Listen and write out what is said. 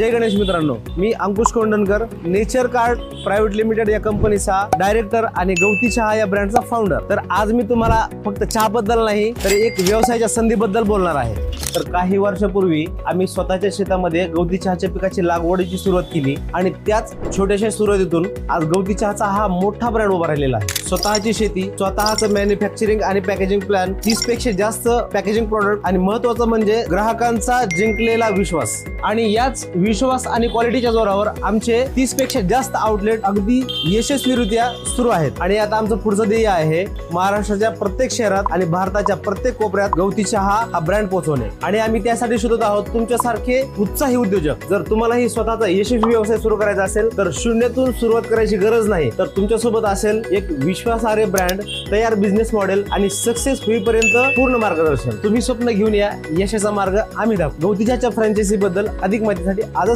जय गणेश मित्रांनो, मी अंकुश कोंडणकर, nature card private limited या कंपनीचा डायरेक्टर आणि गवती चहा या ब्रँडचा फाउंडर. तर आज मी तुम्हाला फक्त चहाबद्दल नाही तर एक व्यवसायाच्या संधीबद्दल बोलणार आहे. तर काही वर्षापूर्वी आम्ही स्वतःच्या शेतामध्ये गवती चहाच्या पिकाची लागवडीची सुरुवात केली आणि त्याच छोट्याशा सुरुवातीतून आज गवती चहाचा हा मोठा ब्रँड उभा राहिलेला आहे. स्वतःची शेती, स्वतःचं मॅन्युफॅक्चरिंग आणि पॅकेजिंग प्लॅन, 30 पेक्षा जास्त पॅकेजिंग प्रोडक्ट आणि महत्वाचं म्हणजे ग्राहकांचा जिंकलेला विश्वास. आणि याच विश्वास आणि क्वालिटीच्या जोरावर आमचे 30 पेक्षा जास्त आउटलेट अगदी यशस्वीरित्या सुरू आहेत. आणि आता आमचं पुढचं ध्येय आहे महाराष्ट्राच्या प्रत्येक शहरात आणि भारताच्या प्रत्येक कोपऱ्यात गवती चहा हा ब्रँड पोहोचवणे. आणि आम्ही त्यासाठी शोधत आहोत तुमच्यासारखे उत्साही उद्योजक. जर तुम्हालाही स्वतःचा यशस्वी व्यवसाय सुरू करायचा असेल तर शून्यातून सुरुवात करायची गरज नाही. तर तुमच्यासोबत असेल एक विश्वासार्ह ब्रँड, तयार बिझनेस मॉडेल आणि सक्सेस होईपर्यंत पूर्ण मार्गदर्शन. तुम्ही स्वप्न घेऊन या, यशाचा मार्ग आम्ही दाखवू. गवती चहाच्या फ्रँचायझी बद्दल अधिक माहितीसाठी आजच